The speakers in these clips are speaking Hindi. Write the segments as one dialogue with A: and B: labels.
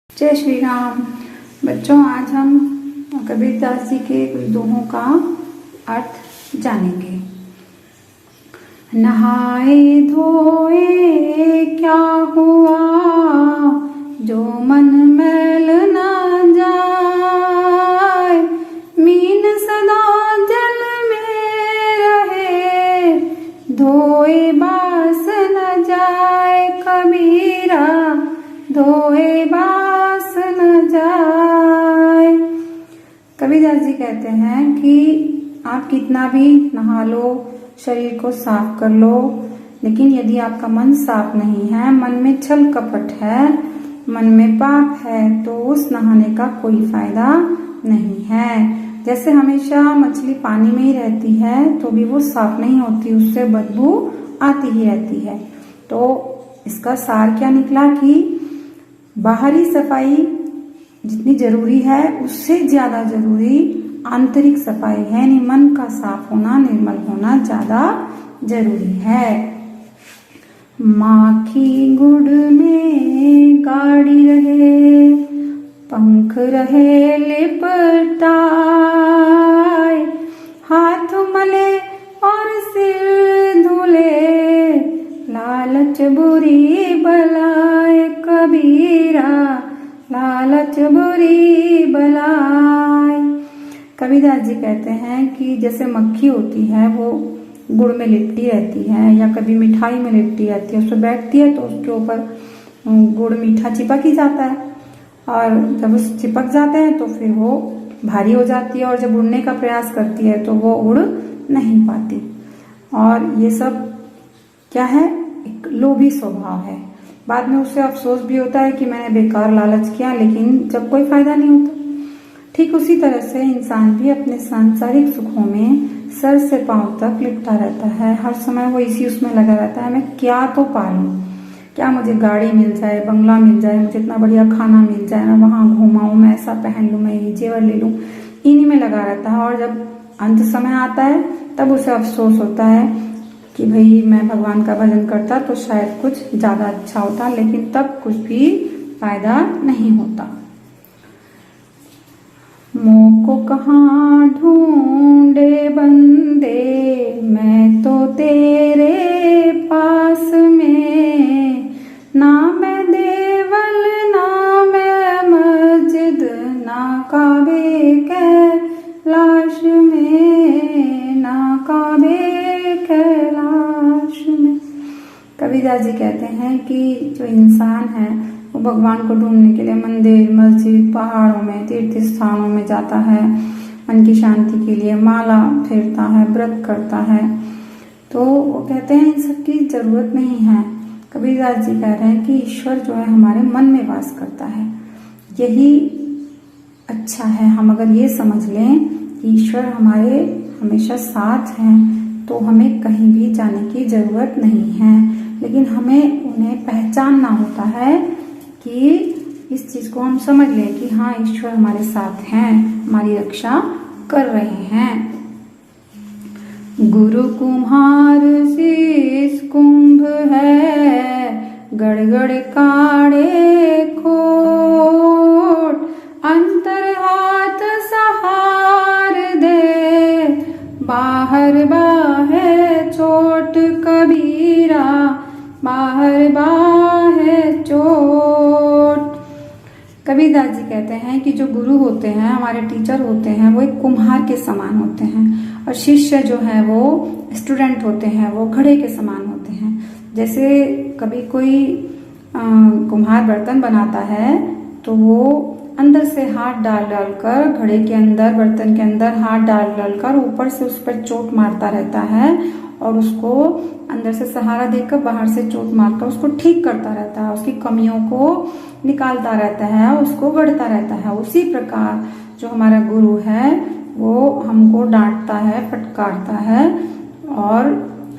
A: जय श्री राम। बच्चों, आज हम कबीरदास जी के कुछ दोहों का अर्थ जानेंगे। नहाए धोए क्या हुआ, जो मन मैल न जाए। मीन सदा जल में रहे, धोए बास न जाए। कबीरा धोए बास न जाए। कबीरदास जी कहते हैं कि आप कितना भी नहा लो, शरीर को साफ कर लो, लेकिन यदि आपका मन साफ नहीं है, मन में छल कपट है, मन में पाप है, तो उस नहाने का कोई फायदा नहीं है। जैसे हमेशा मछली पानी में ही रहती है तो भी वो साफ नहीं होती, उससे बदबू आती ही रहती है। तो इसका सार क्या निकला कि बाहरी सफाई जितनी जरूरी है, उससे ज्यादा जरूरी आंतरिक सफाई है, यानी मन का साफ होना, निर्मल होना ज्यादा जरूरी है। माखी गुड़ में गाड़ी रहे, पंख रहे लिपटाए। हाथ मले और सिर धुले, लालच बुरी बलाए। कबीरा लालच बुरी बलाए। कबीरदास जी कहते हैं कि जैसे मक्खी होती है, वो गुड़ में लिपटी रहती है या कभी मिठाई में लिपटी रहती है, उस पर बैठती है तो उसके ऊपर गुड़ मीठा चिपक ही जाता है, और जब उस चिपक जाते हैं तो फिर वो भारी हो जाती है, और जब उड़ने का प्रयास करती है तो वो उड़ नहीं पाती। और ये सब क्या है? एक लोभी स्वभाव है। बाद में उसे अफसोस भी होता है कि मैंने बेकार लालच किया, लेकिन जब कोई फायदा नहीं होता। ठीक उसी तरह से इंसान भी अपने सांसारिक सुखों में सर से पांव तक लिपटा रहता है। हर समय वो इसी उसमें लगा रहता है, मैं क्या तो पा लूं, क्या मुझे गाड़ी मिल जाए, बंगला मिल जाए, मुझे इतना बढ़िया खाना मिल जाए, मैं वहां घूमाऊं, मैं ऐसा पहन लूं, मैं ये जेवर ले लूं, इन्हीं में लगा रहता है। और जब अंत समय आता है तब उसे अफसोस होता है कि भाई मैं भगवान का भजन करता तो शायद कुछ ज्यादा अच्छा होता, लेकिन तब कुछ भी फायदा नहीं होता। मोह को कहाँ ढूंढे बंदे, मैं तो तेरे पास में। ना मैं देवल ना मैं मस्जिद, ना काबे कैलाश में, ना काबे कैलाश में। कबीरदास जी कहते हैं कि जो इंसान है वो भगवान को ढूंढने के लिए मंदिर, मस्जिद, पहाड़ों में, तीर्थ स्थानों में जाता है, मन की शांति के लिए माला फेरता है, व्रत करता है। तो वो कहते हैं इन सब की जरूरत नहीं है। कबीरदास जी कह रहे हैं कि ईश्वर जो है हमारे मन में वास करता है, यही अच्छा है। हम अगर ये समझ लें कि ईश्वर हमारे हमेशा साथ हैं, तो हमें कहीं भी जाने की जरूरत नहीं है। लेकिन हमें उन्हें पहचानना होता है कि इस चीज को हम समझ लें कि हाँ, ईश्वर हमारे साथ हैं, हमारी रक्षा कर रहे हैं। गुरु कुम्हार शीस कुंभ है, गड़गड़ काढ़े खोट। अंतर हाथ सहार दे, बाहर बाहे चोट। कबीरा बाहर बाहे चोट। कबीरदास जी कहते हैं कि जो गुरु होते हैं, हमारे टीचर होते हैं, वो एक कुम्हार के समान होते हैं, और शिष्य जो है वो स्टूडेंट होते हैं, वो घड़े के समान होते हैं। जैसे कभी कोई कुम्हार बर्तन बनाता है तो वो अंदर से हाथ डाल डालकर घड़े के अंदर, बर्तन के अंदर हाथ डाल डालकर ऊपर से उस पर चोट मारता रहता है, और उसको अंदर से सहारा देकर बाहर से चोट मारकर उसको ठीक करता रहता है, उसकी कमियों को निकालता रहता है, उसको गढ़ता रहता है। उसी प्रकार जो हमारा गुरु है वो हमको डांटता है, फटकारता है, और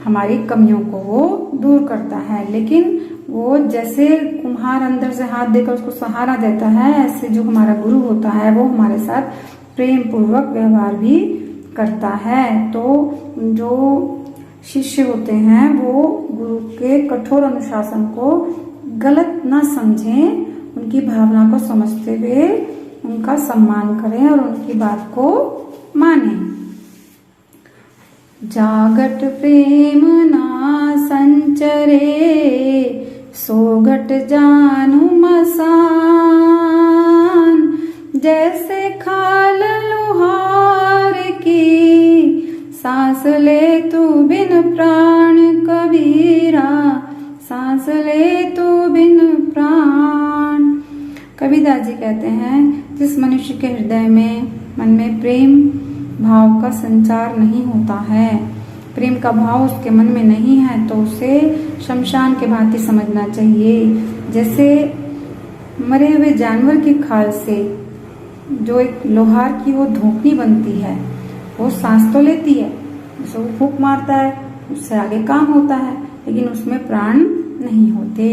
A: हमारी कमियों को वो दूर करता है। लेकिन वो जैसे कुम्हार अंदर से हाथ देकर उसको सहारा देता है, ऐसे जो हमारा गुरु होता है वो हमारे साथ प्रेम पूर्वक व्यवहार भी करता है। तो जो शिष्य होते हैं वो गुरु के कठोर अनुशासन को गलत ना समझें उनकी भावना को समझते हुए उनका सम्मान करें और उनकी बात को मानें। जागट प्रेम ना संचरे, सोगट जानू मसान। जैसे खाल लुहार की, सांस ले तू बिन प्राण कबीरा, सांस ले तू बिन प्राण। कबीरदास जी कहते हैं, जिस मनुष्य के हृदय में, मन में प्रेम भाव का संचार नहीं होता है, प्रेम का भाव उसके मन में नहीं है, तो उसे शमशान के भांति समझना चाहिए। जैसे मरे हुए जानवर की खाल से जो एक लोहार की वो धोपनी बनती है, वो सांस तो लेती है, उसे वो फूंक मारता है, उससे आगे काम होता है, लेकिन उसमें प्राण नहीं होते।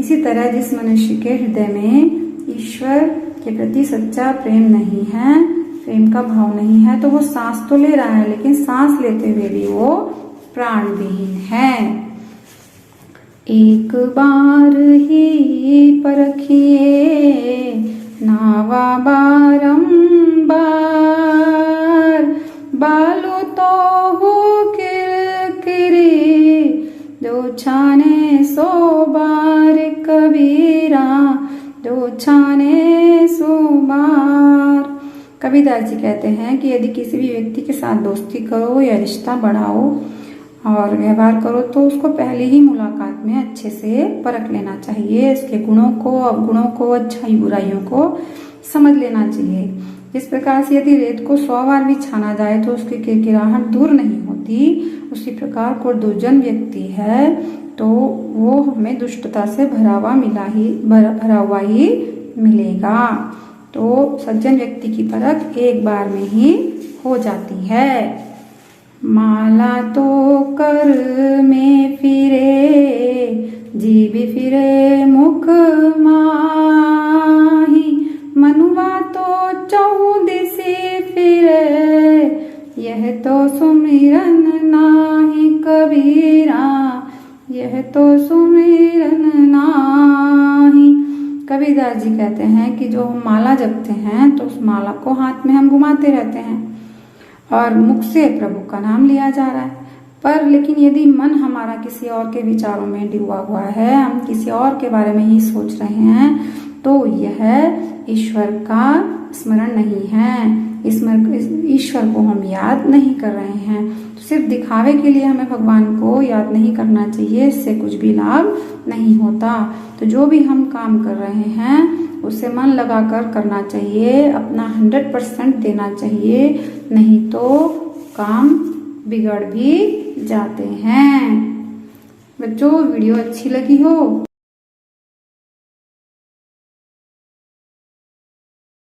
A: इसी तरह जिस मनुष्य के हृदय में ईश्वर के प्रति सच्चा प्रेम नहीं है, प्रेम का भाव नहीं है, तो वो सांस तो ले रहा है, लेकिन सांस लेते हुए भी वो प्राण विहीन है। एक बार ही परखिए नावा बारंबार, बालो तो हो किरकिरी, जो छाने सो बार कबीरा, जो छाने सो बार। कबीरदास जी कहते हैं कि यदि किसी भी व्यक्ति के साथ दोस्ती करो या रिश्ता बढ़ाओ और व्यवहार करो, तो उसको पहले ही मुलाकात में अच्छे से परख लेना चाहिए। इसके गुणों को, अवगुणों को, अच्छाई बुराइयों को समझ लेना चाहिए। जिस प्रकार से यदि रेत को 100 बार भी छाना जाए तो उसकी किरकिराहट दूर नहीं होती, उसी प्रकार कोई दुर्जन व्यक्ति है तो वो हमें दुष्टता से भरा हुआ ही मिलेगा। तो सज्जन व्यक्ति की परख एक बार में ही हो जाती है। माला तो कर में फिरे, जीव फिरे मुख माही, मनुआ तो चौदिसी फिरे, यह तो सुमिरन नाही कबीरा, यह तो सुमिरन नाही। कबीरदास जी कहते हैं कि जो हम माला जपते हैं तो उस माला को हाथ में हम घुमाते रहते हैं और मुख से प्रभु का नाम लिया जा रहा है, पर लेकिन यदि मन हमारा किसी और के विचारों में डूबा हुआ है, हम किसी और के बारे में ही सोच रहे हैं, तो यह ईश्वर का स्मरण नहीं है। ईश्वर को हम याद नहीं कर रहे हैं। तो सिर्फ दिखावे के लिए हमें भगवान को याद नहीं करना चाहिए, इससे कुछ भी लाभ नहीं होता। तो जो भी हम काम कर रहे हैं उसे मन लगाकर करना चाहिए, अपना 100% देना चाहिए, नहीं तो काम बिगड़ भी जाते हैं। बच्चों, वीडियो अच्छी लगी हो